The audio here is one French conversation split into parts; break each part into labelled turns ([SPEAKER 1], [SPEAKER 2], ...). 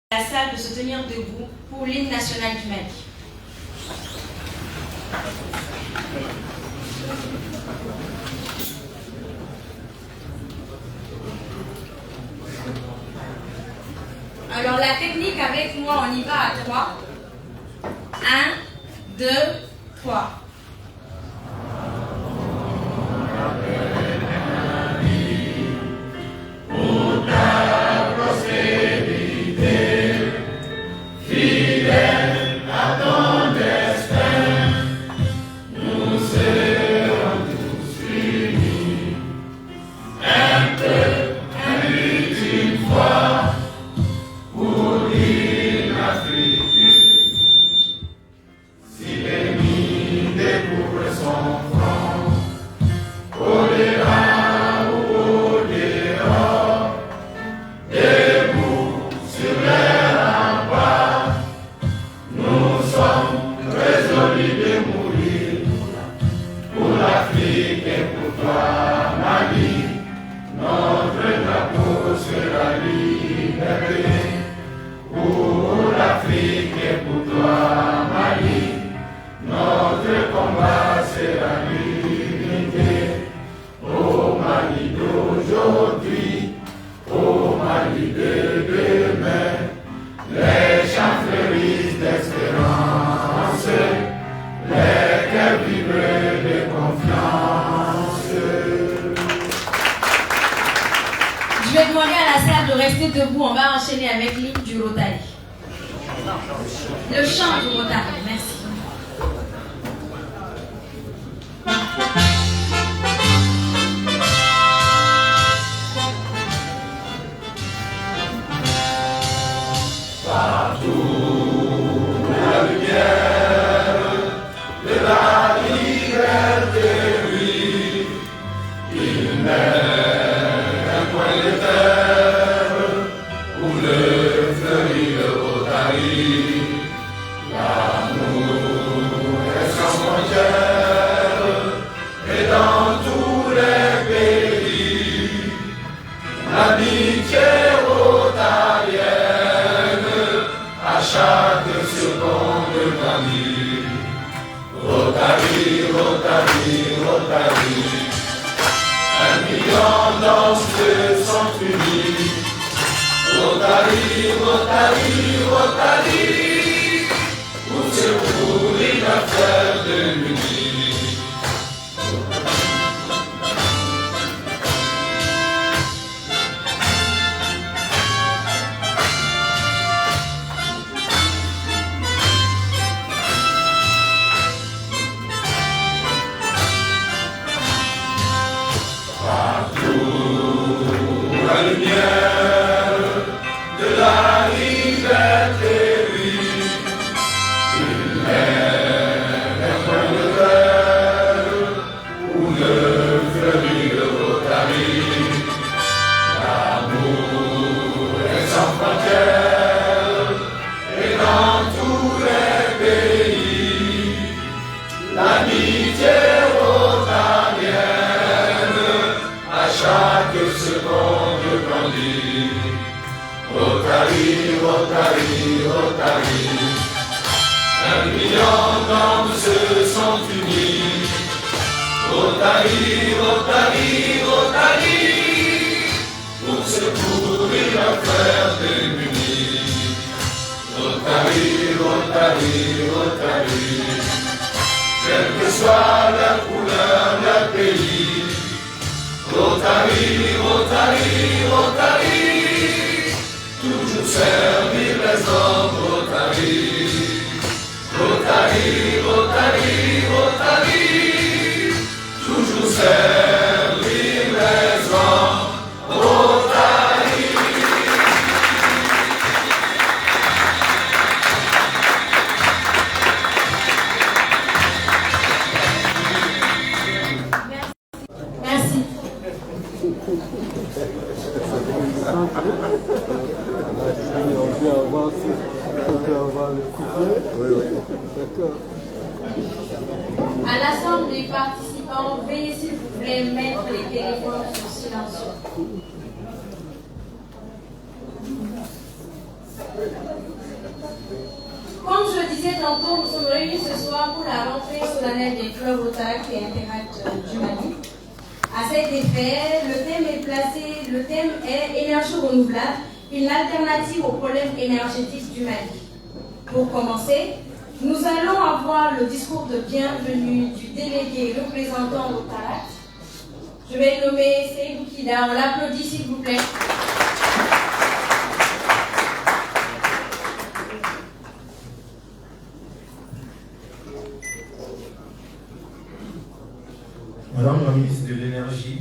[SPEAKER 1] la salle de se tenir debout pour l'hymne national du Mali. Alors la technique avec moi, on y va à 3. 1, 2, 3. Je vais demander à la salle de rester debout. On va enchaîner avec l'hymne du Rotary. Le chant du Rotary. Merci. À l'ensemble des participants, veuillez s'il vous plaît mettre les téléphones sur silencieux. Comme je le disais tantôt, nous sommes réunis ce soir pour la rentrée solennelle des clubs Rotaract et Interact du Mali. À cet effet, le thème est énergie renouvelable, une alternative aux problèmes énergétiques du Mali. Pour commencer, nous allons avoir le discours de bienvenue du délégué représentant Rotaract. Je vais nommer Seydou Kida. On l'applaudit s'il vous plaît.
[SPEAKER 2] Madame la ministre de l'Énergie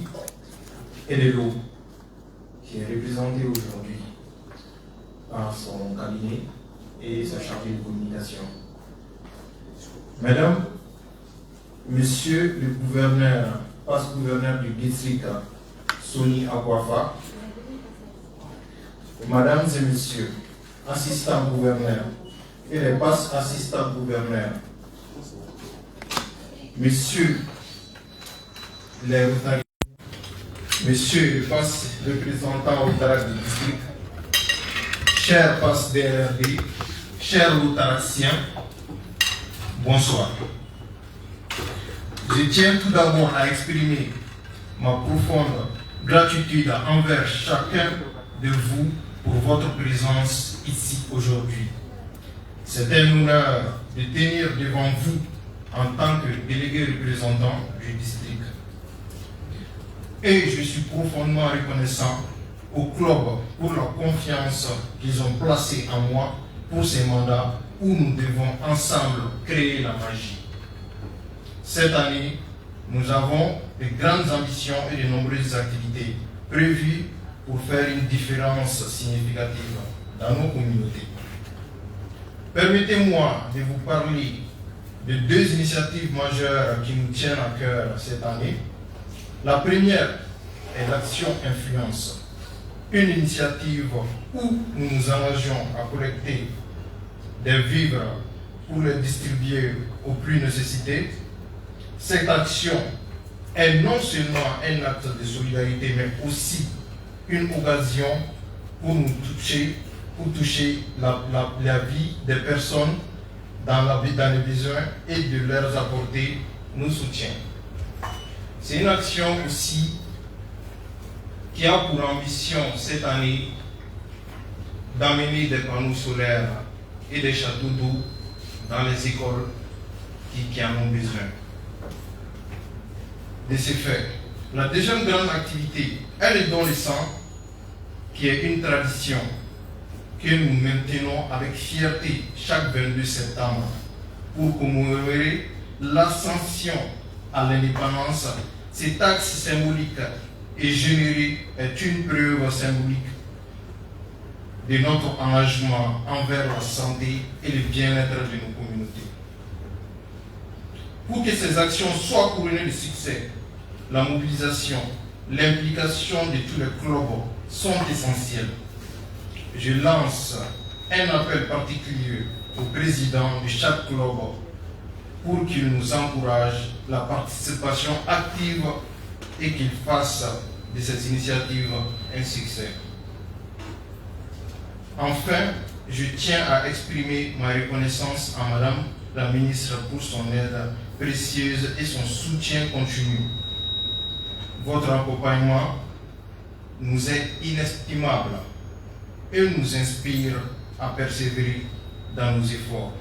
[SPEAKER 2] et de l'Eau, qui est représentée aujourd'hui par son cabinet et sa chargée de communication. Madame, Monsieur le gouverneur, passe-gouverneur du district Soni Akwafa, Mesdames et Messieurs, assistants gouverneurs et les passe-assistants gouverneurs, Messieurs les Rotariens, Monsieur le passe-représentant Rotaract du district, chers passe-DRD, chers Rotaractiens, bonsoir. Je tiens tout d'abord à exprimer ma profonde gratitude envers chacun de vous pour votre présence ici aujourd'hui. C'est un honneur de tenir devant vous en tant que délégué représentant du district. Et je suis profondément reconnaissant au club pour la confiance qu'ils ont placée en moi pour ces mandats où nous devons ensemble créer la magie. Cette année, nous avons de grandes ambitions et de nombreuses activités prévues pour faire une différence significative dans nos communautés. Permettez-moi de vous parler de deux initiatives majeures qui nous tiennent à cœur cette année. La première est l'Action Influence, une initiative où nous nous engageons à collecter des vivres pour les distribuer aux plus nécessités. Cette action est non seulement un acte de solidarité, mais aussi une occasion pour nous toucher, la vie des personnes dans les besoins et de leur apporter nos soutiens. C'est une action aussi qui a pour ambition cette année d'amener des panneaux solaires et des châteaux d'eau dans les écoles qui en ont besoin. De ce fait, la deuxième grande activité est le don de sang, qui est une tradition que nous maintenons avec fierté chaque 22 septembre pour commémorer l'ascension à l'indépendance. Cet acte symbolique et généreux est une preuve symbolique de notre engagement envers la santé et le bien-être de nos communautés. Pour que ces actions soient couronnées de succès, la mobilisation, l'implication de tous les clubs sont essentielles. Je lance un appel particulier au président de chaque club pour qu'il nous encourage la participation active et qu'il fasse de cette initiative un succès. Enfin, je tiens à exprimer ma reconnaissance à Madame la ministre pour son aide précieuse et son soutien continu. Votre accompagnement nous est inestimable et nous inspire à persévérer dans nos efforts.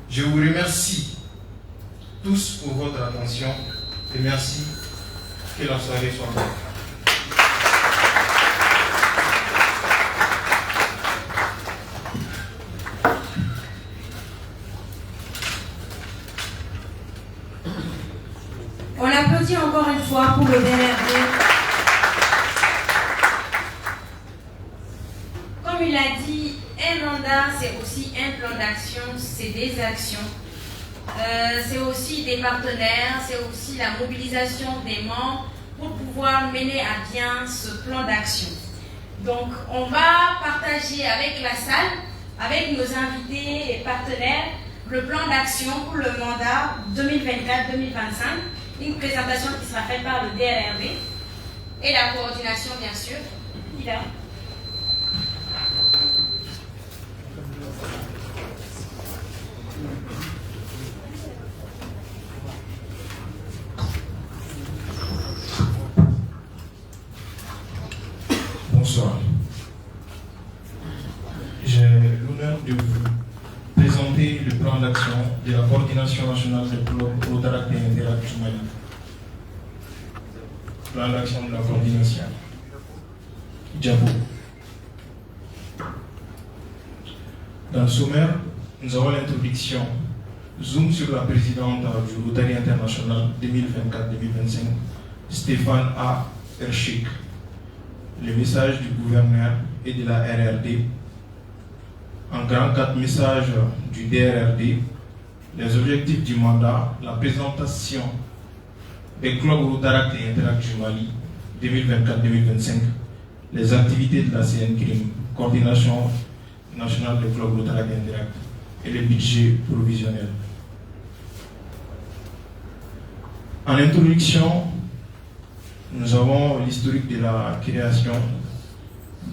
[SPEAKER 2] Je vous remercie tous pour votre attention et merci. Que la soirée soit bonne.
[SPEAKER 1] On applaudit encore une fois pour le DRD. Comme il a dit, un mandat, c'est aussi un plan d'action, c'est des actions. C'est aussi des partenaires, c'est aussi la mobilisation des membres pour pouvoir mener à bien ce plan d'action. Donc, on va partager avec la salle, avec nos invités et partenaires, le plan d'action pour le mandat 2024-2025. Une présentation qui sera faite par le DRD et la coordination, bien sûr.
[SPEAKER 2] de vous présenter le plan d'action de la coordination nationale des clubs Rotaract et Interact du Mali. Plan d'action de la coordination. Diabo. Dans le sommaire, nous avons l'introduction. Zoom sur la présidente du Rotary International 2024-2025, Stéphane A. Erchik. Le message du gouverneur et de la RRD. En grand 4 messages du DRRD, les objectifs du mandat, la présentation des clubs Rotaract et Interact du Mali 2024-2025, les activités de la CNCRIM, coordination nationale des clubs Rotaract et Interact, et le budget provisionnel. En introduction, nous avons l'historique de la création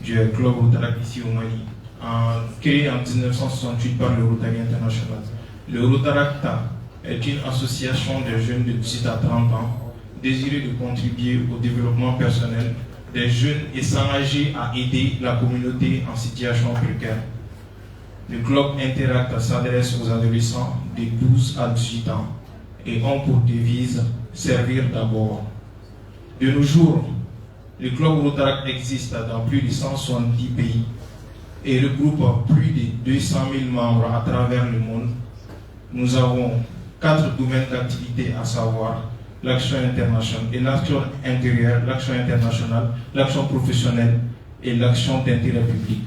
[SPEAKER 2] du club Rotaract ici au Mali, créé en 1968 par le Rotary International. Le Rotaract est une association de jeunes de 18 à 30 ans désireux de contribuer au développement personnel des jeunes et s'engager à aider la communauté en situation précaire. Le club Interact s'adresse aux adolescents de 12 à 18 ans et ont pour devise servir d'abord. De nos jours, le club Rotaract existe dans plus de 170 pays et regroupe plus de 200 000 membres à travers le monde. Nous avons 4 domaines d'activité, à savoir l'action internationale et l'action intérieure, l'action internationale, l'action professionnelle et l'action d'intérêt public.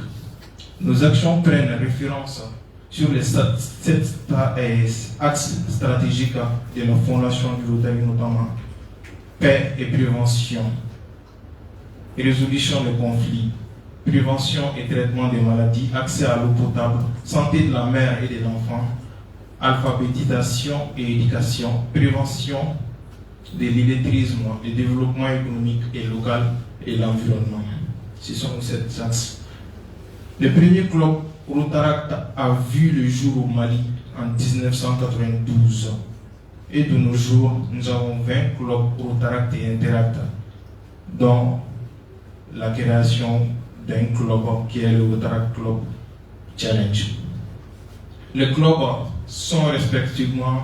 [SPEAKER 2] Nos actions prennent référence sur les 7 axes stratégiques de la fondation du Rotary, notamment paix et prévention, résolution des conflits, prévention et traitement des maladies, accès à l'eau potable, santé de la mère et de l'enfant, alphabétisation et éducation, prévention de l'illettrisme, le développement économique et local et l'environnement. Ce sont nos 7 axes. Le premier club Rotaract a vu le jour au Mali en 1992. Et de nos jours, nous avons 20 clubs Rotaract et Interact, dont la création d'un club qui est le Rotaract Club Challenge. Les clubs sont respectivement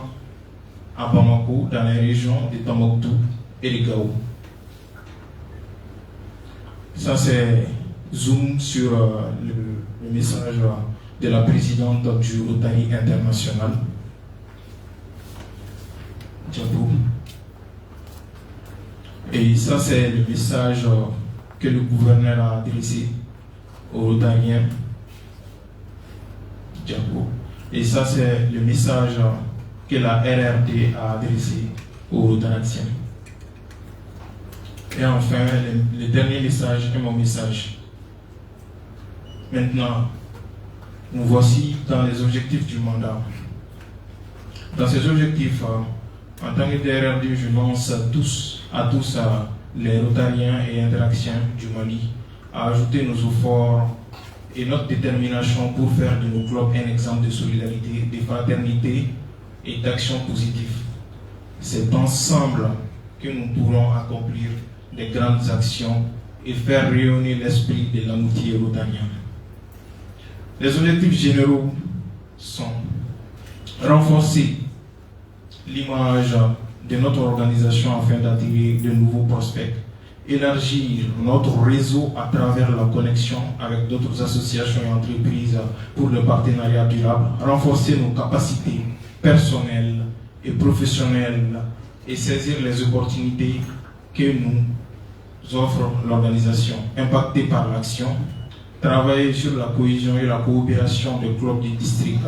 [SPEAKER 2] à Bamako, dans les régions de Tombouctou et de Gao. Ça, c'est zoom sur le message de la présidente du Rotary International. Diabo. Et ça, c'est le message que le gouverneur a adressé aux Rotariens. Diabo. Et ça, c'est le message que la RRD a adressé aux Rotaractiens. Et enfin, le dernier message est mon message. Maintenant, nous voici dans les objectifs du mandat. Dans ces objectifs, en tant que DRRD, je lance à tous les Rotariens et Interactiens du Mali à ajouter nos efforts et notre détermination pour faire de nos clubs un exemple de solidarité, de fraternité et d'action positive. C'est ensemble que nous pourrons accomplir de grandes actions et faire rayonner l'esprit de l'amitié rotarienne. Les objectifs généraux sont renforcer l'image de notre organisation afin d'attirer de nouveaux prospects, élargir notre réseau à travers la connexion avec d'autres associations et entreprises pour le partenariat durable, renforcer nos capacités personnelles et professionnelles et saisir les opportunités que nous offre l'organisation, impactée par l'action, travailler sur la cohésion et la coopération des clubs du district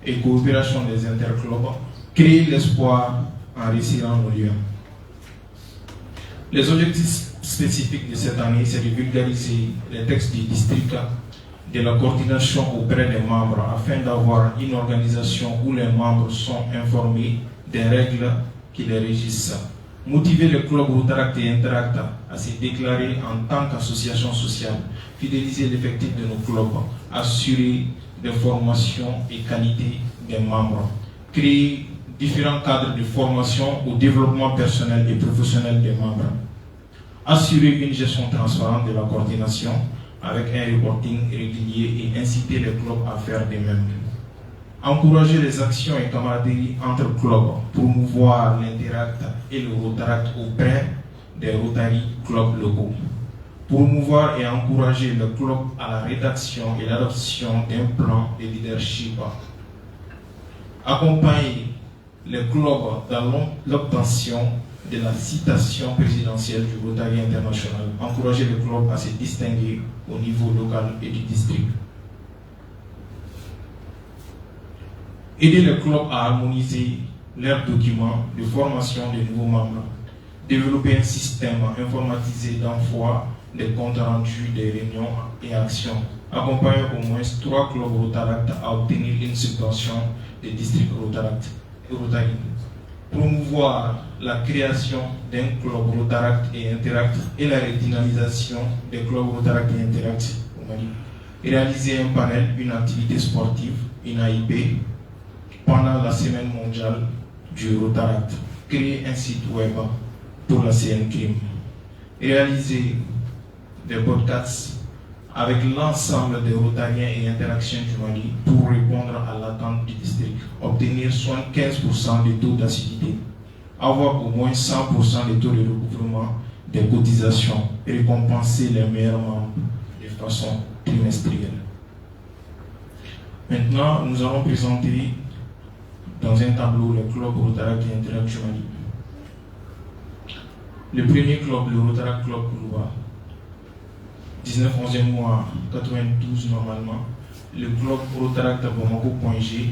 [SPEAKER 2] et coopération des interclubs, créer l'espoir en resserrant nos liens. Les objectifs spécifiques de cette année, c'est de vulgariser les textes du district, de la coordination auprès des membres afin d'avoir une organisation où les membres sont informés des règles qui les régissent. Motiver le club Rotaract et Interact à se déclarer en tant qu'association sociale, fidéliser l'effectif de nos clubs, assurer des formations et qualité des membres, créer différents cadres de formation au développement personnel et professionnel des membres, assurer une gestion transparente de la coordination avec un reporting régulier et inciter
[SPEAKER 3] inciter les clubs à faire de même. Encourager les actions et camaraderies entre clubs, promouvoir l'Interact et le Rotaract auprès des Rotary clubs locaux. Promouvoir et encourager le club à la rédaction et l'adoption d'un plan de leadership. Accompagner les clubs dans l'obtention de la citation présidentielle du Rotary International. Encourager les clubs à se distinguer au niveau local et du district. Aider les clubs à harmoniser leurs documents de formation des nouveaux membres. Développer un système informatisé d'envoi des comptes rendus des réunions et actions. Accompagner au moins 3 clubs Rotaract à obtenir une subvention des districts Rotary. Promouvoir la création d'un club Rotaract et Interact et la redynamisation des clubs Rotaract et Interact au Mali. Réaliser un panel, une activité sportive, une AIP, pendant la semaine mondiale du Rotaract. Créer un site web pour la CNCRIM. Réaliser des podcasts avec l'ensemble des Rotariens et interactions du Mali pour répondre à l'attente du district. Obtenir 75% des taux d'assiduité. Avoir au moins 100% des taux de recouvrement des cotisations. Récompenser les meilleurs membres de façon trimestrielle. Maintenant, nous allons présenter dans un tableau le club Rotaract et Interact du Mali. Le premier club, le Rotaract Club Koulouba, 19 11e mois 92 normalement. Le club Rotaract Bamako.g,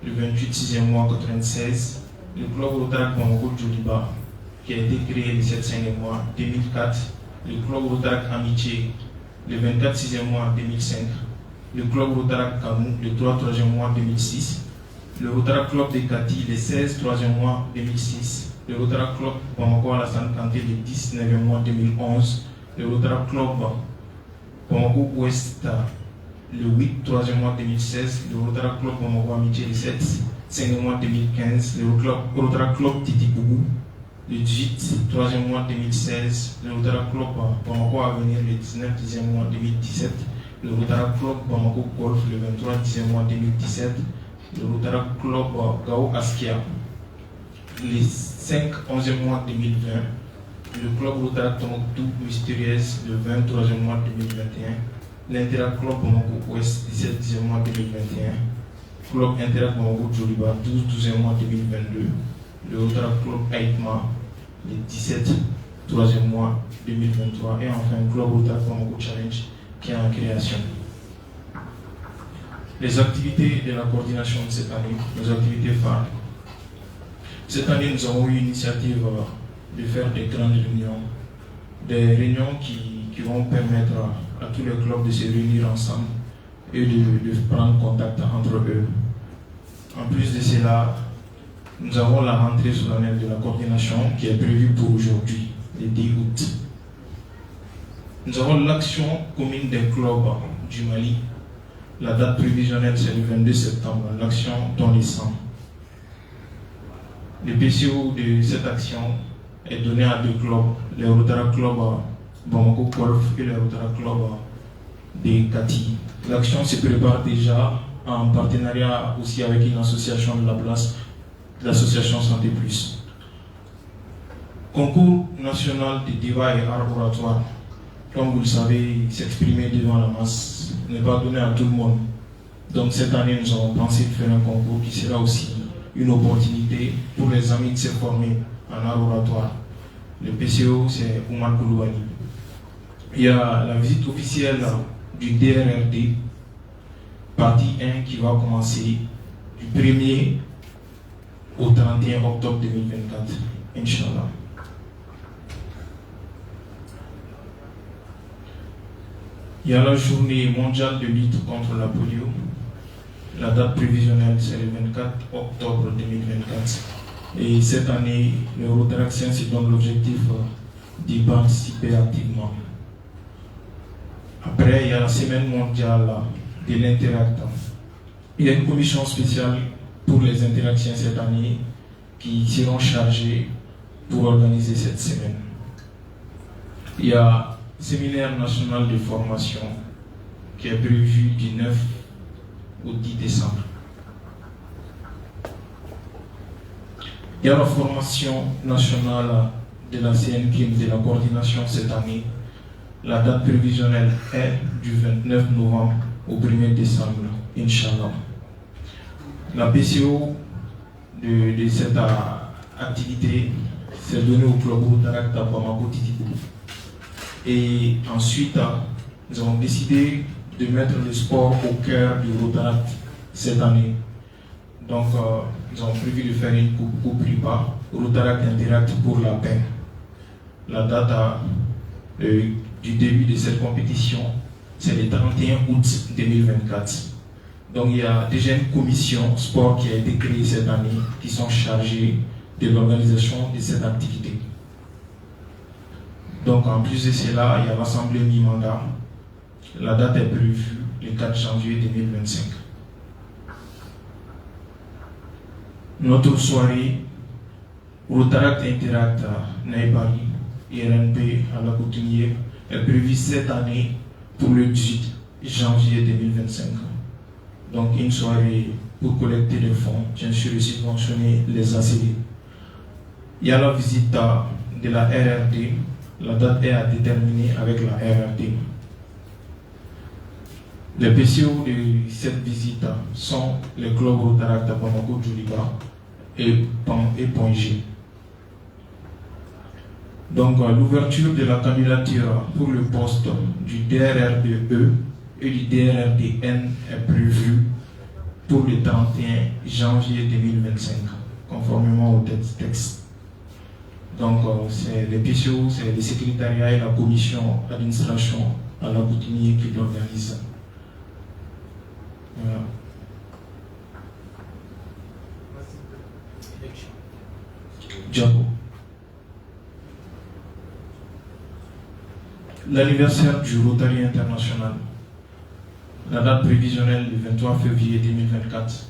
[SPEAKER 3] le 28 6e mois 96. Le club Rotaract Bamako Djoliba, qui a été créé le 7 5e mois 2004. Le club Rotaract Amitié, le 24 6e mois 2005. Le club Rotaract Kamou, le 3 3e mois 2006. Le Rotaract Club de Kati, le 16 3e mois 2006. Le Rotaract Club Bamako Alassane Kanté, le 19e mois 2011. Le Rotaract Club Bamako Ouest, le 8 3e mois 2016. Le Rotaract Club Bamako Amitié, le 7 5e mois 2015. Le Rotaract Club Titikougou, le 18 3e mois 2016. Le Rotaract Club Bamako Avenir, le 19 10e mois 2017. Le Rotaract Club Bamako Golf, le 23 10e mois 2017. Le Rotaract Club Gao Askia, le 5 11e mois 2020. Le club Rotaract Tombouctou Mystérieuse, le 23e mois 2021. L'Interact Club Bamako Ouest, 17 10e mois 2021. Club Interact Bamako Djoliba, 12 12e mois 2022. Le Rotaract Club Aïtma, le 17 3e mois 2023. Et enfin, le club Rotaract Bamako Challenge, qui est en création. Les activités de la coordination de cette année, nos activités phares. Cette année, nous avons eu l'initiative de faire des grandes réunions, des réunions qui vont permettre à tous les clubs de se réunir ensemble et de prendre contact entre eux. En plus de cela, nous avons la rentrée solennelle de la coordination qui est prévue pour aujourd'hui, le 10 août. Nous avons l'action commune des clubs du Mali. La date prévisionnelle, c'est le 22 septembre, l'action dans les sangs. Le PCO de cette action est donné à 2 clubs, les Rotaract Club Bamako Golf et le Rotaract Club de Kati. L'action se prépare déjà en partenariat aussi avec une association de la place, l'association Santé Plus. Concours national de débat et arboratoire. Comme vous le savez, s'exprimer devant la masse n'est pas donné à tout le monde. Donc cette année, nous avons pensé de faire un concours qui sera aussi une opportunité pour les amis de se former en arboratoire. Le PCO, c'est Oumar Koulouani. Il y a la visite officielle du DRRD, partie 1, qui va commencer du 1er au 31 octobre 2024, Inch'Allah. Il y a la journée mondiale de lutte contre la polio. La date prévisionnelle, c'est le 24 octobre 2024. Et cette année, le Rotaractien se donne l'objectif d'y participer activement. Après, il y a la semaine mondiale de l'Interact. Il y a une commission spéciale pour les interactions cette année qui seront chargés pour organiser cette semaine. Il y a séminaire national de formation qui est prévu du 9 au 10 décembre. Il y a la formation nationale de la CNPM de la coordination cette année. La date prévisionnelle est du 29 novembre au 1er décembre, Inch'Allah. La PCO de cette activité s'est donnée au club Rotaract à Bamako Titikou. Et ensuite, nous avons décidé de mettre le sport au cœur du Rotaract cette année. Donc, nous avons prévu de faire une coupe RIPA, Rotaract Interact pour la paix. La date du début de cette compétition, c'est le 31 août 2024. Donc, il y a déjà une commission sport qui a été créée cette année qui sont chargées de l'organisation de cette activité. Donc, en plus de cela, il y a l'Assemblée mi-mandat. La date est prévue le 4 janvier 2025. Notre soirée Rotaract Interact Naïbari, IRNP à la coutumière, est prévue cette année pour le 18 janvier 2025. Donc une soirée pour collecter des fonds, bien sûr et subventionner les ACD. Il y a la visite de la RRD, la date est à déterminer avec la RRD. Les PCO de cette visite sont les clubs Rotaract à Bamako Djoliba et Point G. Donc l'ouverture de la candidature pour le poste du DRRDE et du DRRDN est prévue pour le 31 janvier 2025, conformément au texte. Donc c'est les PCO, c'est le secrétariat et la commission d'administration à la coutumier qui l'organisent. Voilà. Diabo. L'anniversaire du Rotary International. La date prévisionnelle du 23 février 2024.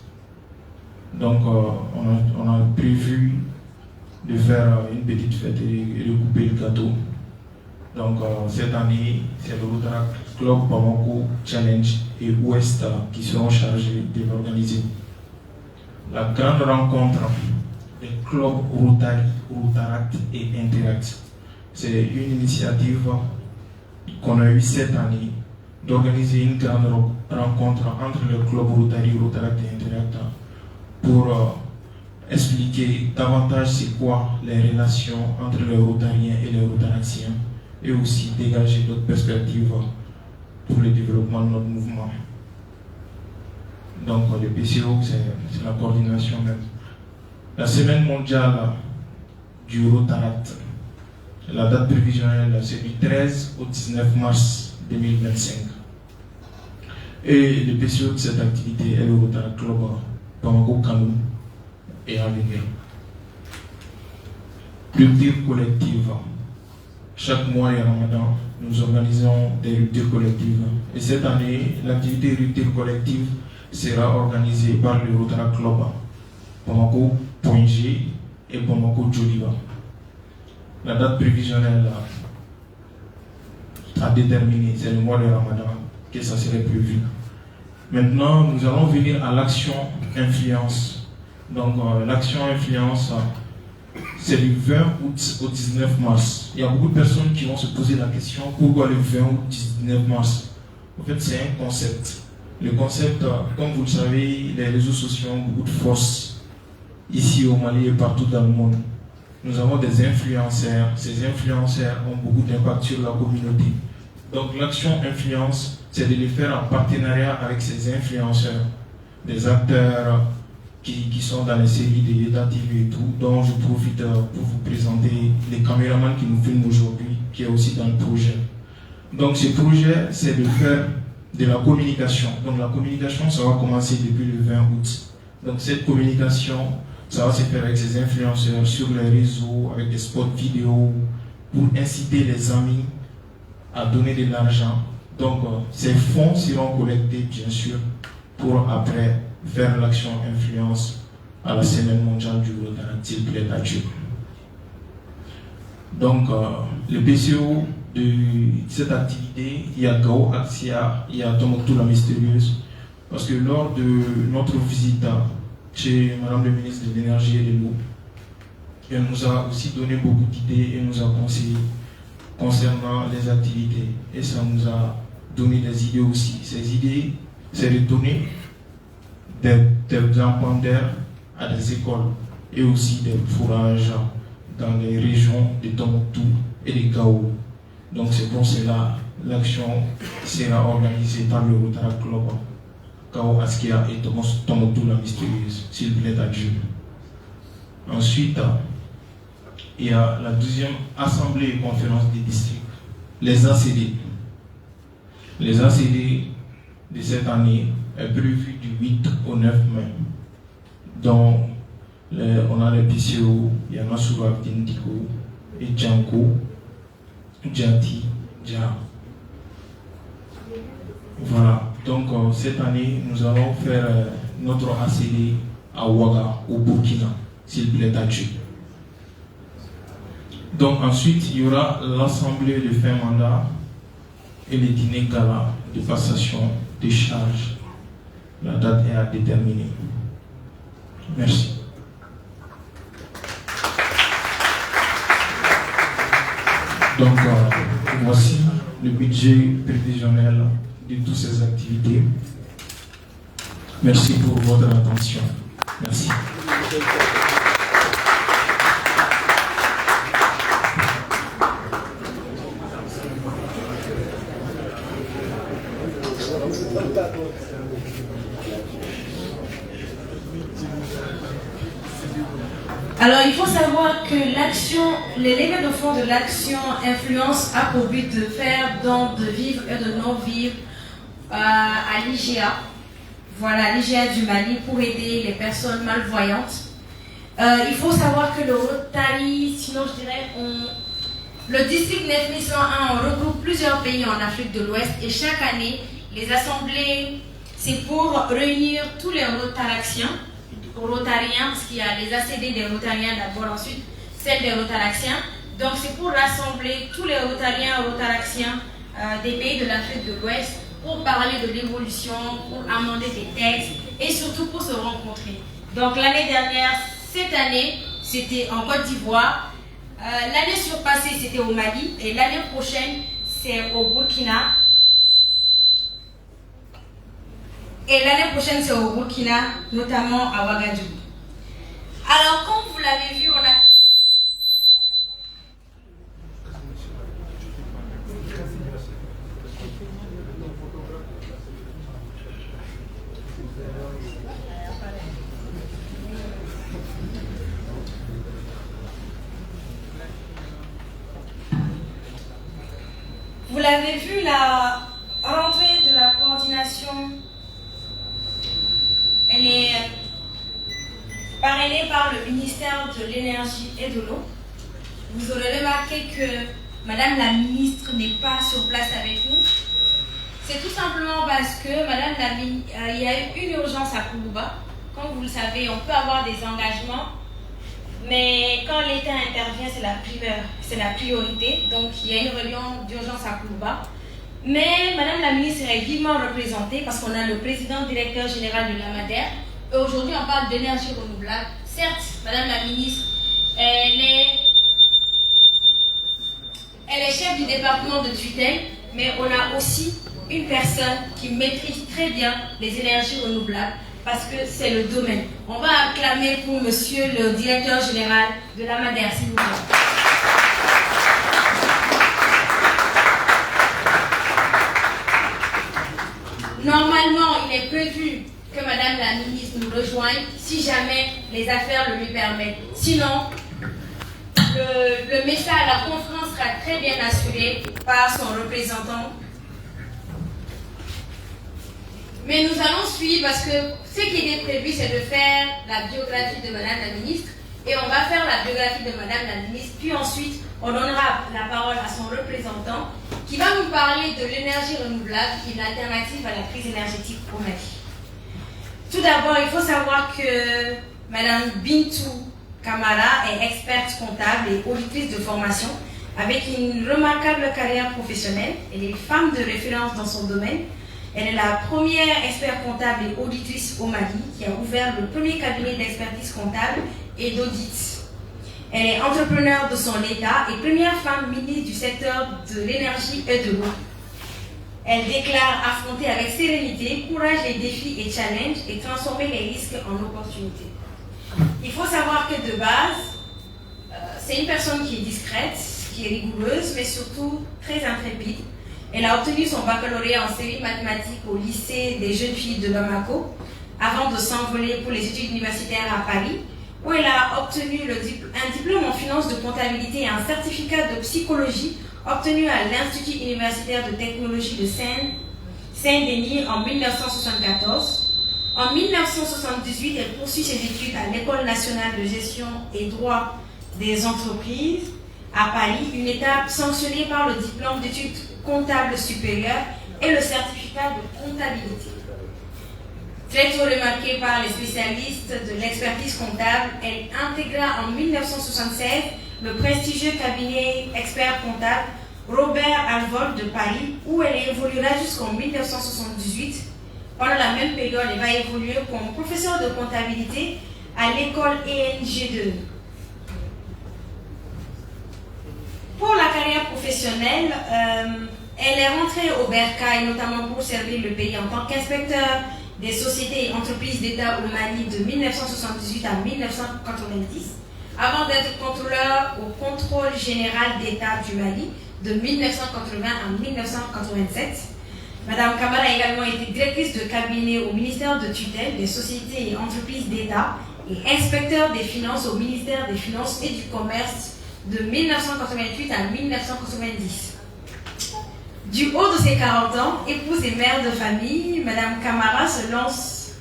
[SPEAKER 3] Donc on a prévu de faire une petite fête et de couper le gâteau. Donc cette année, c'est le Rotary Club Bamako Challenge et Ouest qui seront chargés de l'organiser. La grande rencontre des clubs Rotary, Rotaract et Interact, c'est une initiative qu'on a eue cette année d'organiser une grande rencontre entre le club Rotary, Rotaract et Interact pour expliquer davantage c'est quoi les relations entre les Rotariens et les Rotaractiens et aussi dégager d'autres perspectives pour le développement de notre mouvement. Donc le PCO, c'est la coordination même. La semaine mondiale du Rotaract, la date prévisionnelle, c'est du 13 au 19 mars 2025. Et le PCO de cette activité est le Rotaract Club Bamako Kano et Avenir. Rupture collective. Chaque mois et Ramadan, nous organisons des ruptures collectives. Et cette année, l'activité rupture collective sera organisée par le Rotaract Club Bamako Point G et Bamako Djoliba. La date prévisionnelle à déterminer, c'est le mois de Ramadan que ça serait prévu. Maintenant, nous allons venir à l'action influence. Donc, l'action influence, c'est du 20 août au 19 mars. Il y a beaucoup de personnes qui vont se poser la question pourquoi le 20 août 19 mars. En fait, c'est un concept. Le concept, comme vous le savez, les réseaux sociaux ont beaucoup de force ici au Mali et partout dans le monde. Nous avons des influenceurs. Ces influenceurs ont beaucoup d'impact sur la communauté. Donc l'action influence, c'est de les faire en partenariat avec ces influenceurs, des acteurs qui sont dans les séries de Yeda TV et tout, dont je profite pour vous présenter les caméramans qui nous filment aujourd'hui, qui est aussi dans le projet. Donc ce projet, c'est de faire de la communication. Donc la communication, ça va commencer depuis le 20 août. Donc cette communication, ça va se faire avec ces influenceurs sur les réseaux, avec des spots vidéo, pour inciter les amis à donner de l'argent. Donc ces fonds seront collectés, bien sûr, pour après faire l'action influence à la semaine mondiale du Rotaract, s'il plaît à Dieu. Donc le PCO de cette activité, il y a Gao Axia, il y a Tombouctou la Mystérieuse. Parce que lors de notre visite chez Madame le ministre de l'Énergie et de l'Eau, elle nous a aussi donné beaucoup d'idées et nous a conseillé concernant les activités. Et ça nous a donné des idées aussi. Ces idées, c'est de donner des emplois d'air à des écoles et aussi des fourrages dans les régions de Tombouctou et de Gao. Donc c'est pour cela l'action sera organisée par le Rotaract Club Gao Askia et Tombouctou la Mystérieuse, s'il plaît à Dieu. Ensuite, il y a la deuxième assemblée et conférence des districts, les ACD. Les ACD de cette année est prévu du 8 au 9 mai. Donc, on a les PCO, il y en a Soura, Dindiko, et Django, Djanti, Dja. Voilà. Donc, cette année, nous allons faire notre ACD à Ouaga, au Burkina, s'il plaît à Dieu. Donc, ensuite, il y aura l'assemblée de fin mandat et le dîner gala de passation des charges. La date est à déterminer. Merci. Donc, voici le budget prévisionnel de toutes ces activités. Merci pour votre attention. Merci.
[SPEAKER 1] Alors, il faut savoir que les levées de fonds de l'action Influence a pour but de faire don de vivre et de non-vivre à l'IGA. Voilà, l'IGA du Mali pour aider les personnes malvoyantes. Il faut savoir que le Rotary, sinon je dirais, le district 9101 regroupe plusieurs pays en Afrique de l'Ouest et chaque année, les assemblées, c'est pour réunir tous les Rotaractiens, parce qu'il y a les ACD des Rotariens d'abord, ensuite celles des Rotaractiens. Donc c'est pour rassembler tous les Rotariens et Rotaractiens des pays de l'Afrique de l'Ouest pour parler de l'évolution, pour amender des textes et surtout pour se rencontrer. Donc l'année dernière, cette année, c'était en Côte d'Ivoire. L'année surpassée, c'était au Mali et l'année prochaine, c'est au Burkina. Et l'année prochaine, c'est au Burkina, notamment à Ouagadougou. Alors, comme vous l'avez vu, on a... Vous l'avez vu, la rentrée de la coordination, elle est parrainée par le ministère de l'Énergie et de l'Eau. Vous aurez remarqué que Madame la ministre n'est pas sur place avec nous. C'est tout simplement parce que il y a eu une urgence à Koulouba. Comme vous le savez, on peut avoir des engagements, mais quand l'État intervient, c'est la priorité. Donc il y a une réunion d'urgence à Koulouba. Mais Madame la ministre est vivement représentée parce qu'on a le président directeur général de l'AMADER. Et aujourd'hui, on parle d'énergie renouvelable. Certes, Madame la ministre, elle est chef du département de tutelle, mais on a aussi une personne qui maîtrise très bien les énergies renouvelables parce que c'est le domaine. On va acclamer pour monsieur le directeur général de l'AMADER, s'il vous plaît. Normalement, il est prévu que Madame la ministre nous rejoigne si jamais les affaires le lui permettent. Sinon, le message, la conférence sera très bien assurée par son représentant. Mais nous allons suivre parce que ce qui était prévu, c'est de faire la biographie de Madame la ministre. Et on va faire la biographie de Madame la ministre. Puis ensuite, on donnera la parole à son représentant qui va nous parler de l'énergie renouvelable, une alternative à la crise énergétique au Mali. Tout d'abord, il faut savoir que Madame Bintou Kamara est experte comptable et auditrice de formation. Avec une remarquable carrière professionnelle, elle est femme de référence dans son domaine. Elle est la première expert comptable et auditrice au Mali qui a ouvert le premier cabinet d'expertise comptable et d'audit. Elle est entrepreneure de son État et première femme ministre du secteur de l'énergie et de l'eau. Elle déclare affronter avec sérénité, courage les défis et challenges et transformer les risques en opportunités. Il faut savoir que de base, c'est une personne qui est discrète, qui est rigoureuse, mais surtout très intrépide. Elle a obtenu son baccalauréat en série mathématiques au lycée des jeunes filles de Bamako, avant de s'envoler pour les études universitaires à Paris, où elle a obtenu un diplôme en finance de comptabilité et un certificat de psychologie obtenu à l'Institut universitaire de technologie de Saint-Denis en 1974. En 1978, elle poursuit ses études à l'École nationale de gestion et droit des entreprises à Paris, une étape sanctionnée par le diplôme d'études comptables supérieures et le certificat de comptabilité. Très tôt remarquée par les spécialistes de l'expertise comptable, elle intégra en 1976 le prestigieux cabinet expert comptable Robert Alvord de Paris, où elle évoluera jusqu'en 1978. Pendant la même période, elle va évoluer comme professeur de comptabilité à l'école ENG2. Pour la carrière professionnelle, elle est rentrée au Bercail, notamment pour servir le pays en tant qu'inspecteur des sociétés et entreprises d'État au Mali de 1978 à 1990, avant d'être contrôleur au contrôle général d'État du Mali de 1980 à 1987. Madame Camara a également été directrice de cabinet au ministère de tutelle des sociétés et entreprises d'État et inspecteur des finances au ministère des Finances et du Commerce de 1988 à 1990. Du haut de ses 40 ans, épouse et mère de famille, Madame Camara se lance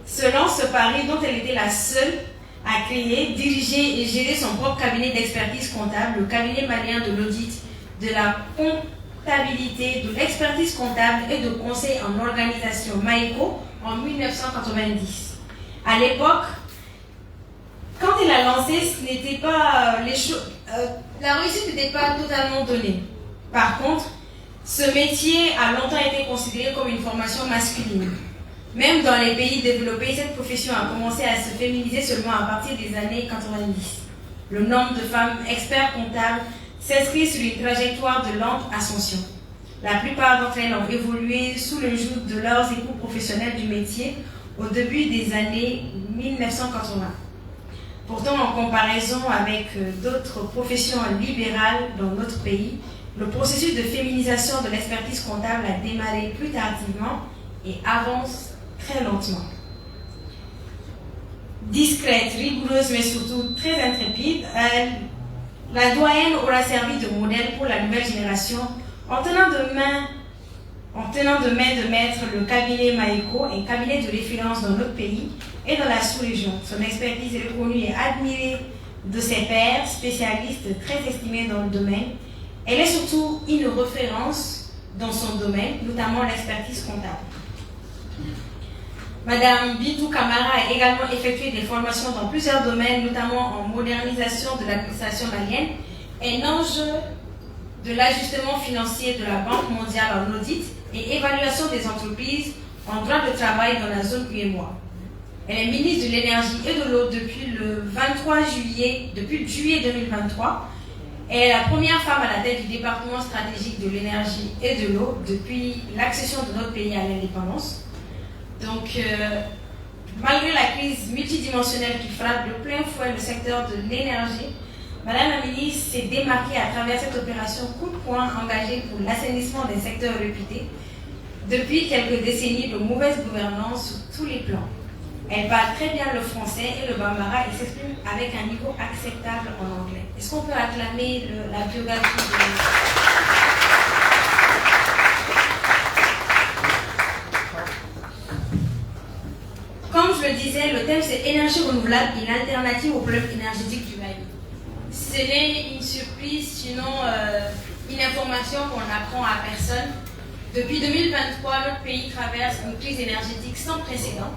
[SPEAKER 1] ce pari dont elle était la seule à créer, diriger et gérer son propre cabinet d'expertise comptable, le cabinet malien de l'audit, de la comptabilité, de l'expertise comptable et de conseil en organisation Maïko en 1990. À l'époque, quand il a lancé, ce n'était pas la réussite n'était pas totalement donnée. Par contre, ce métier a longtemps été considéré comme une formation masculine. Même dans les pays développés, cette profession a commencé à se féminiser seulement à partir des années 90. Le nombre de femmes experts comptables s'inscrit sur une trajectoire de lente ascension. La plupart d'entre elles ont évolué sous le joug de leurs époux professionnels du métier au début des années 1980. Pourtant, en comparaison avec d'autres professions libérales dans notre pays, le processus de féminisation de l'expertise comptable a démarré plus tardivement et avance très lentement. Discrète, rigoureuse, mais surtout très intrépide, la doyenne aura servi de modèle pour la nouvelle génération en tenant de main de maître le cabinet Maïko, un cabinet de référence dans notre pays et dans la sous-région. Son expertise est reconnue et admirée de ses pairs, spécialistes très estimés dans le domaine. Elle est surtout une référence dans son domaine, notamment l'expertise comptable. Madame Bintou Camara a également effectué des formations dans plusieurs domaines, notamment en modernisation de l'administration malienne, un enjeu de l'ajustement financier de la Banque mondiale en audit et évaluation des entreprises en droit de travail dans la zone UEMOA. Elle est ministre de l'énergie et de l'eau depuis juillet 2023. Elle est la première femme à la tête du département stratégique de l'énergie et de l'eau depuis l'accession de notre pays à l'indépendance. Donc, malgré la crise multidimensionnelle qui frappe de plein fouet le secteur de l'énergie, Madame la ministre s'est démarquée à travers cette opération coup de poing engagée pour l'assainissement des secteurs réputés depuis quelques décennies de mauvaise gouvernance sur tous les plans. Elle parle très bien le français et le bambara et s'exprime avec un niveau acceptable en anglais. Est-ce qu'on peut acclamer la biographie de... Comme je le disais, le thème c'est énergie renouvelable, une alternative au problème énergétique du Mali. Ce n'est une surprise, sinon une information qu'on apprend à personne. Depuis 2023, notre pays traverse une crise énergétique sans précédent.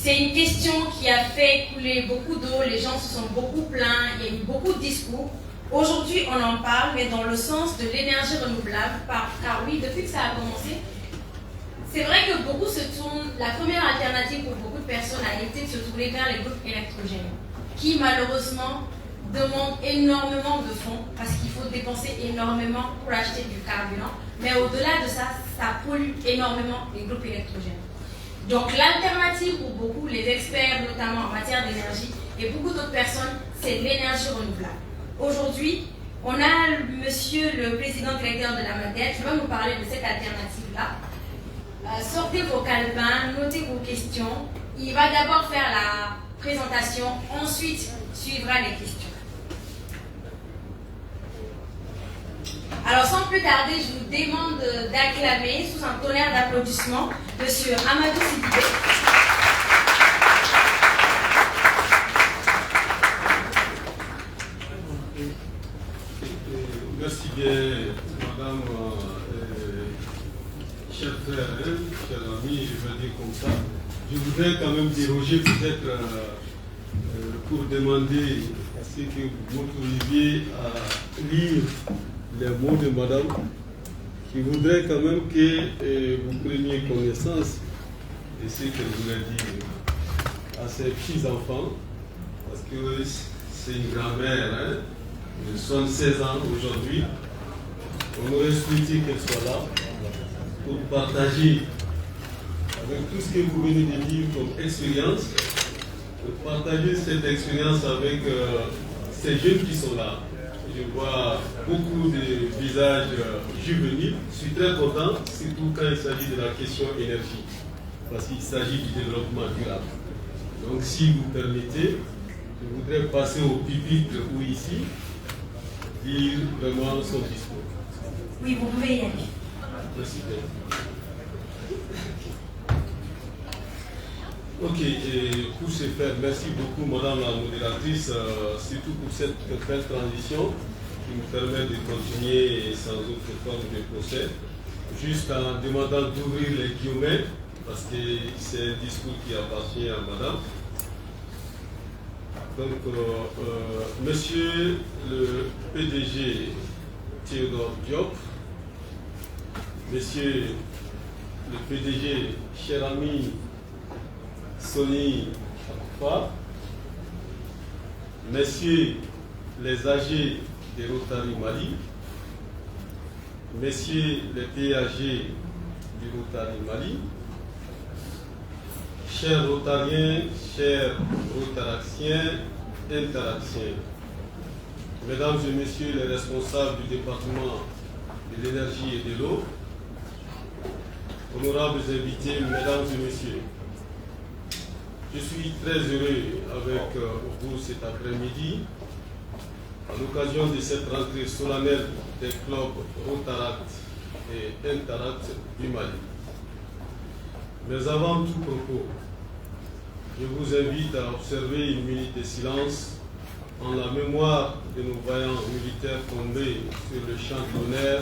[SPEAKER 1] C'est une question qui a fait couler beaucoup d'eau, les gens se sont beaucoup plaints, il y a eu beaucoup de discours. Aujourd'hui, on en parle, mais dans le sens de l'énergie renouvelable, car oui, depuis que ça a commencé, c'est vrai que beaucoup se tournent, la première alternative pour beaucoup de personnes a été de se tourner vers les groupes électrogènes, qui malheureusement demandent énormément de fonds, parce qu'il faut dépenser énormément pour acheter du carburant, mais au-delà de ça, ça pollue énormément les groupes électrogènes. Donc l'alternative pour beaucoup, les experts notamment en matière d'énergie et beaucoup d'autres personnes, c'est l'énergie renouvelable. Aujourd'hui, on a monsieur le président directeur de la MADEL qui va nous parler de cette alternative-là. Sortez vos calepins, notez vos questions. Il va d'abord faire la présentation, ensuite suivra les questions. Alors sans plus tarder, je vous demande d'acclamer sous un tonnerre d'applaudissements monsieur Amadou Sidibé.
[SPEAKER 4] Merci bien, madame, chers frères, chers amis, je vais dire comme ça. Je voudrais quand même déroger peut-être pour demander à ce que vous m'autorisiez à lire les mots de madame. Je voudrais quand même que vous preniez connaissance de ce qu'elle voulait dire à ses petits-enfants, parce que c'est une grand-mère, hein, de 76 ans aujourd'hui. On aurait souhaité qu'elle soit là pour partager avec tout ce que vous venez de dire comme expérience, pour partager cette expérience avec ces jeunes qui sont là. Je vois beaucoup de visages juvéniles. Je suis très content, surtout quand il s'agit de la question énergie, parce qu'il s'agit du développement durable. Donc si vous permettez, je voudrais passer au pupitre ou ici, dire vraiment son discours.
[SPEAKER 1] Oui, vous pouvez y aller.
[SPEAKER 4] Merci bien. Ok, et pour ce faire, merci beaucoup Madame la modératrice, surtout pour cette belle transition qui nous permet de continuer sans autre forme de procès, juste en demandant d'ouvrir les guillemets, parce que c'est un discours qui appartient à Madame. Donc, Monsieur le PDG Théodore Diop, Monsieur le PDG, cher ami Sony Akoufa, Messieurs les âgés des Rotary Mali, Messieurs les PAG du Rotary Mali, chers Rotariens, chers Rotaractiens, Interactiens, Mesdames et Messieurs les responsables du département de l'énergie et de l'eau, honorables invités, Mesdames et Messieurs, je suis très heureux avec vous cet après-midi à l'occasion de cette rentrée solennelle des clubs Rotaract et Interact du Mali. Mais avant tout propos, je vous invite à observer une minute de silence en la mémoire de nos vaillants militaires tombés sur le champ d'honneur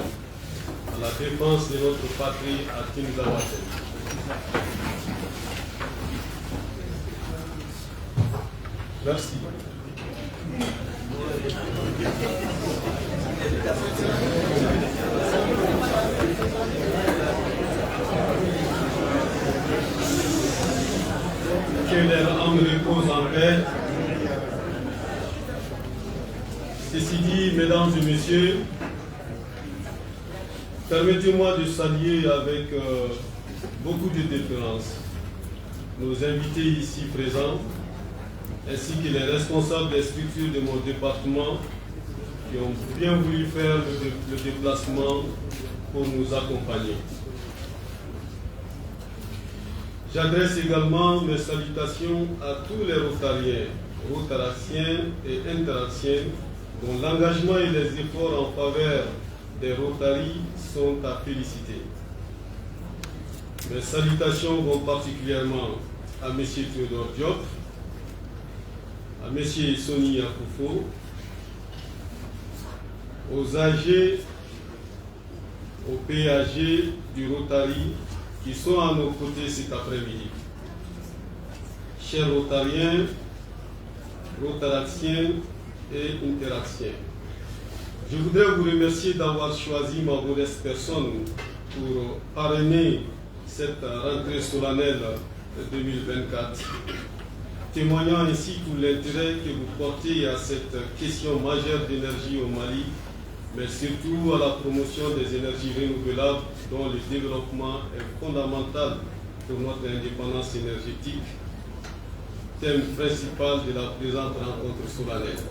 [SPEAKER 4] à la défense de notre patrie à Tinzawaten. Merci. Que leur âme repose en paix. Ceci dit, mesdames et messieurs, permettez-moi de saluer avec beaucoup de déférence nos invités ici présents, ainsi que les responsables des structures de mon département qui ont bien voulu faire le déplacement pour nous accompagner. J'adresse également mes salutations à tous les Rotariens, Rotaractiens et Interactiens dont l'engagement et les efforts en faveur des Rotaries sont à féliciter. Mes salutations vont particulièrement à M. Théodore Diop, à M. Sony Akoufa, aux AG, aux PAG du Rotary qui sont à nos côtés cet après-midi. chers Rotariens, Rotaraxiens et Interactiens, je voudrais vous remercier d'avoir choisi ma modeste personne pour parrainer cette rentrée solennelle 2024, témoignant ainsi tout l'intérêt que vous portez à cette question majeure d'énergie au Mali, mais surtout à la promotion des énergies renouvelables dont le développement est fondamental pour notre indépendance énergétique, thème principal de la présente rencontre solennelle.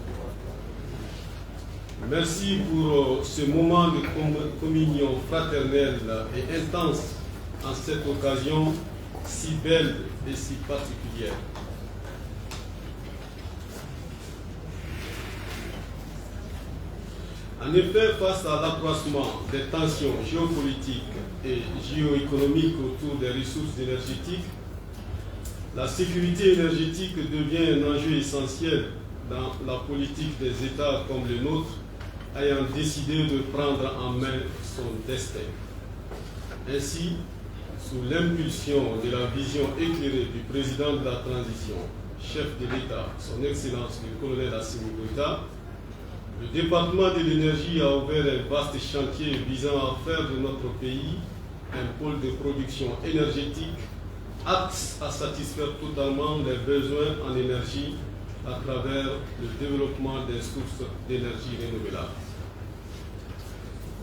[SPEAKER 4] Merci pour ce moment de communion fraternelle et intense en cette occasion si belle et si particulière. En effet, face à l'accroissement des tensions géopolitiques et géoéconomiques autour des ressources énergétiques, la sécurité énergétique devient un enjeu essentiel dans la politique des États comme le nôtre, ayant décidé de prendre en main son destin. Ainsi, sous l'impulsion de la vision éclairée du président de la transition, chef de l'État, son Excellence le colonel Assimi Goïta, le département de l'énergie a ouvert un vaste chantier visant à faire de notre pays un pôle de production énergétique apte à satisfaire totalement les besoins en énergie à travers le développement des sources d'énergie renouvelables.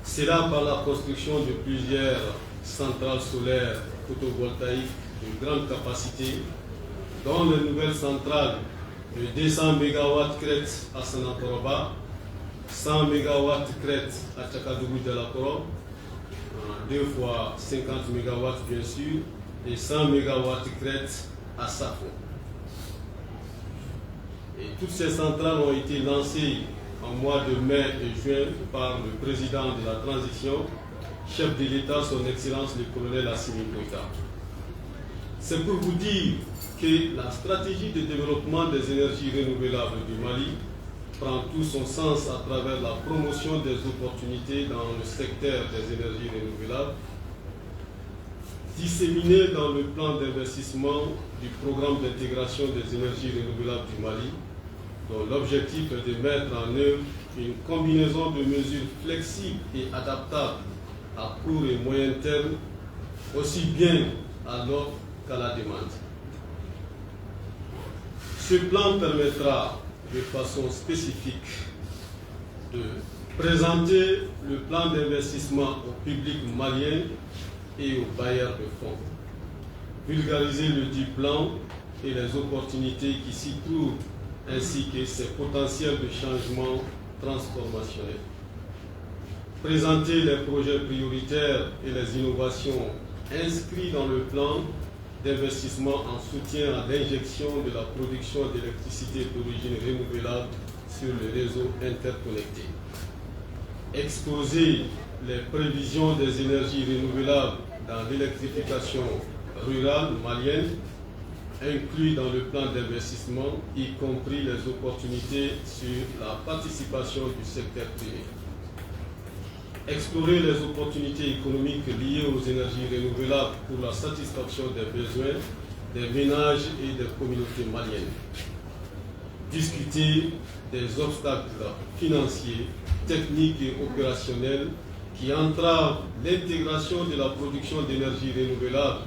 [SPEAKER 4] C'est là par la construction de plusieurs centrales solaires photovoltaïques de grande capacité, dont les nouvelles centrales de 200 MW crête à Sanakoroba, 100 MW crête à Tchakadougou de la Koro, 2 fois 50 MW bien sûr, et 100 MW crête à Safo. Et toutes ces centrales ont été lancées en mois de mai et juin par le président de la transition, chef de l'État, son Excellence le colonel Assimi Goïta. C'est pour vous dire que la stratégie de développement des énergies renouvelables du Mali prend tout son sens à travers la promotion des opportunités dans le secteur des énergies renouvelables, disséminée dans le plan d'investissement du programme d'intégration des énergies renouvelables du Mali, dont l'objectif est de mettre en œuvre une combinaison de mesures flexibles et adaptables à court et moyen terme, aussi bien à l'offre qu'à la demande. Ce plan permettra de façon spécifique de présenter le plan d'investissement au public malien et aux bailleurs de fonds, vulgariser le dit plan et les opportunités qui s'y trouvent, ainsi que ses potentiels de changement transformationnel. Présenter les projets prioritaires et les innovations inscrits dans le plan d'investissement en soutien à l'injection de la production d'électricité d'origine renouvelable sur le réseau interconnecté. Exposer les prévisions des énergies renouvelables dans l'électrification rurale malienne, inclus dans le plan d'investissement, y compris les opportunités sur la participation du secteur privé. Explorer les opportunités économiques liées aux énergies renouvelables pour la satisfaction des besoins des ménages et des communautés maliennes. Discuter des obstacles financiers, techniques et opérationnels qui entravent l'intégration de la production d'énergie renouvelable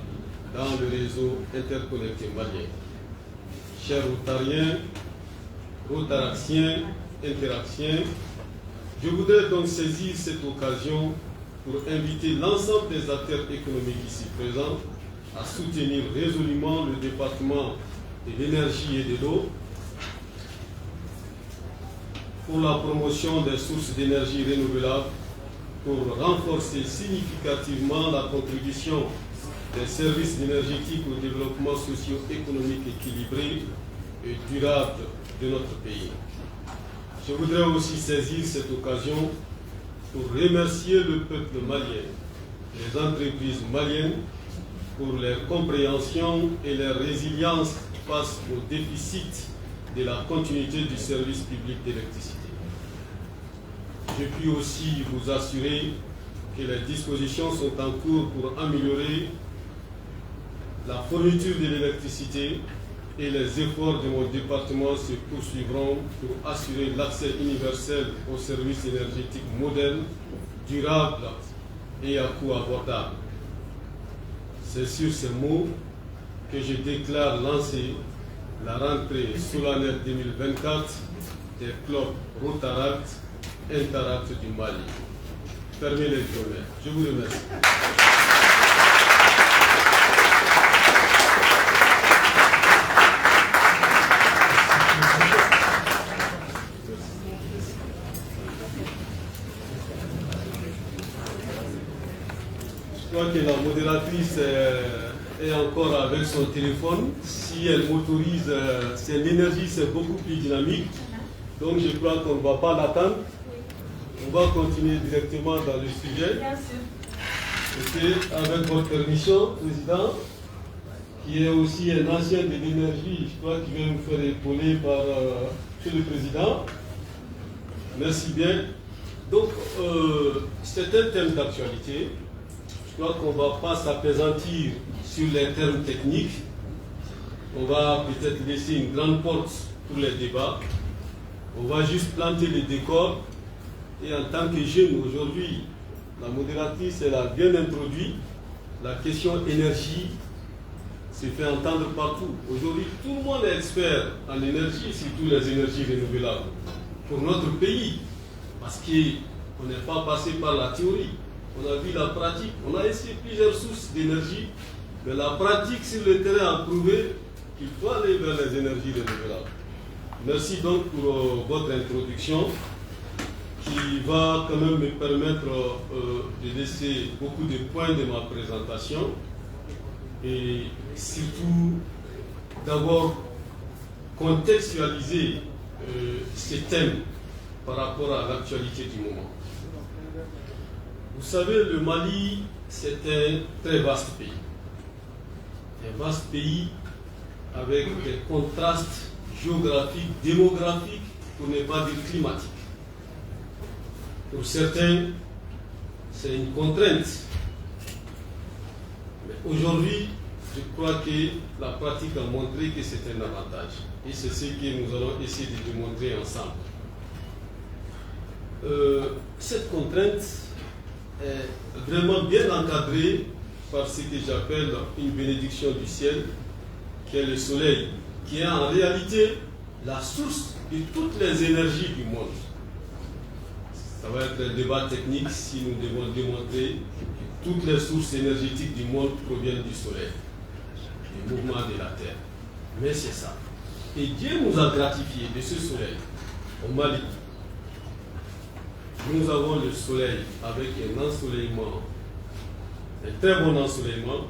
[SPEAKER 4] dans le réseau interconnecté malien. Chers Rotariens, Rotaraxiens, Interactiens, je voudrais donc saisir cette occasion pour inviter l'ensemble des acteurs économiques ici présents à soutenir résolument le département de l'énergie et de l'eau pour la promotion des sources d'énergie renouvelables, pour renforcer significativement la contribution des services énergétiques au développement socio-économique équilibré et durable de notre pays. Je voudrais aussi saisir cette occasion pour remercier le peuple malien, les entreprises maliennes, pour leur compréhension et leur résilience face au déficit de la continuité du service public d'électricité. Je puis aussi vous assurer que les dispositions sont en cours pour améliorer la fourniture de l'électricité et les efforts de mon département se poursuivront pour assurer l'accès universel aux services énergétiques modernes, durables et à coût abordable. C'est sur ces mots que je déclare lancer la rentrée solennelle 2024 des clubs Rotaract Interact du Mali. Fermez les guillemets. Je vous remercie. Je crois que la modératrice est encore avec son téléphone. Si elle m'autorise, l'énergie c'est beaucoup plus dynamique. Donc je crois qu'on ne va pas l'attendre. On va continuer directement dans le sujet.
[SPEAKER 1] Bien sûr.
[SPEAKER 4] Et avec votre permission, Président, qui est aussi un ancien de l'énergie, je crois qu'il va nous faire épauler par Monsieur le Président. Merci bien. Donc, c'est un thème d'actualité. Je crois qu'on ne va pas s'appesantir sur les termes techniques. On va peut-être laisser une grande porte pour les débats. On va juste planter les décors. Et en tant que jeune aujourd'hui, la modératrice, elle a bien introduit la question énergie se fait entendre partout. Aujourd'hui, tout le monde est expert en énergie, surtout les énergies renouvelables. Pour notre pays, parce qu'on n'est pas passé par la théorie. On a vu la pratique, on a essayé plusieurs sources d'énergie, mais la pratique sur le terrain a prouvé qu'il faut aller vers les énergies renouvelables. Merci donc pour votre introduction qui va quand même me permettre de laisser beaucoup de points de ma présentation et surtout d'abord contextualiser ces thèmes par rapport à l'actualité du moment. Vous savez, le Mali, c'est un très vaste pays. Un vaste pays avec des contrastes géographiques, démographiques, pour ne pas dire climatiques. Pour certains, c'est une contrainte. Mais aujourd'hui, je crois que la pratique a montré que c'est un avantage. Et c'est ce que nous allons essayer de démontrer ensemble. Cette contrainte est vraiment bien encadrée par ce que j'appelle une bénédiction du ciel, qui est le soleil, qui est en réalité la source de toutes les énergies du monde. Ça va être un débat technique si nous devons démontrer que toutes les sources énergétiques du monde proviennent du soleil, du mouvement de la Terre. Mais c'est ça. Et Dieu nous a gratifié de ce soleil au Mali. Nous avons le soleil avec un ensoleillement, un très bon ensoleillement,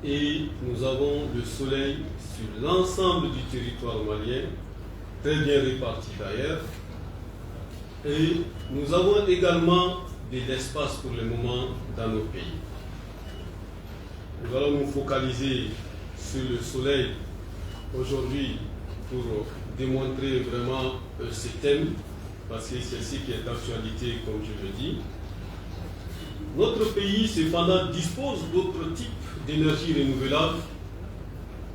[SPEAKER 4] et nous avons le soleil sur l'ensemble du territoire malien, très bien réparti d'ailleurs, et nous avons également de l'espace pour le moment dans nos pays. Nous allons nous focaliser sur le soleil aujourd'hui pour démontrer vraiment ce thème, parce que c'est ce qui est d'actualité, comme je le dis. Notre pays, cependant, dispose d'autres types d'énergie renouvelable,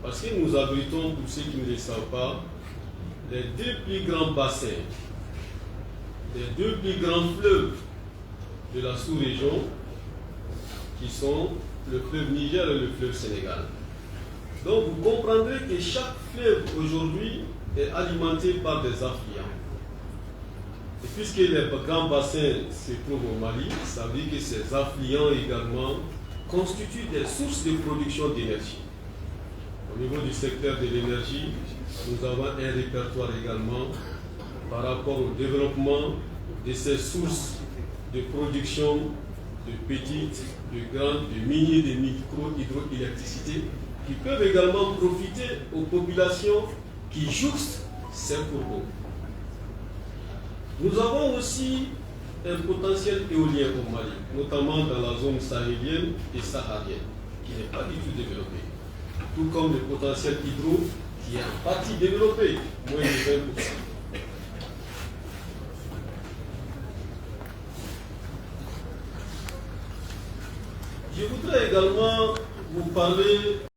[SPEAKER 4] parce que nous abritons, pour ceux qui ne le savent pas, les deux plus grands bassins, les deux plus grands fleuves de la sous-région, qui sont le fleuve Niger et le fleuve Sénégal. Donc vous comprendrez que chaque fleuve aujourd'hui est alimenté par des affluents. Et puisque les grands bassins se trouvent au Mali, ça veut dire que ces affluents également constituent des sources de production d'énergie. Au niveau du secteur de l'énergie, nous avons un répertoire également par rapport au développement de ces sources de production de petites, de grandes, de milliers de micro-hydroélectricité qui peuvent également profiter aux populations qui jouxtent ces cours d'eau. Nous avons aussi un potentiel éolien au Mali, notamment dans la zone sahélienne et saharienne, qui n'est pas du tout développé. Tout comme le potentiel hydro, qui est en partie développé, moins de 20%. Je voudrais également vous parler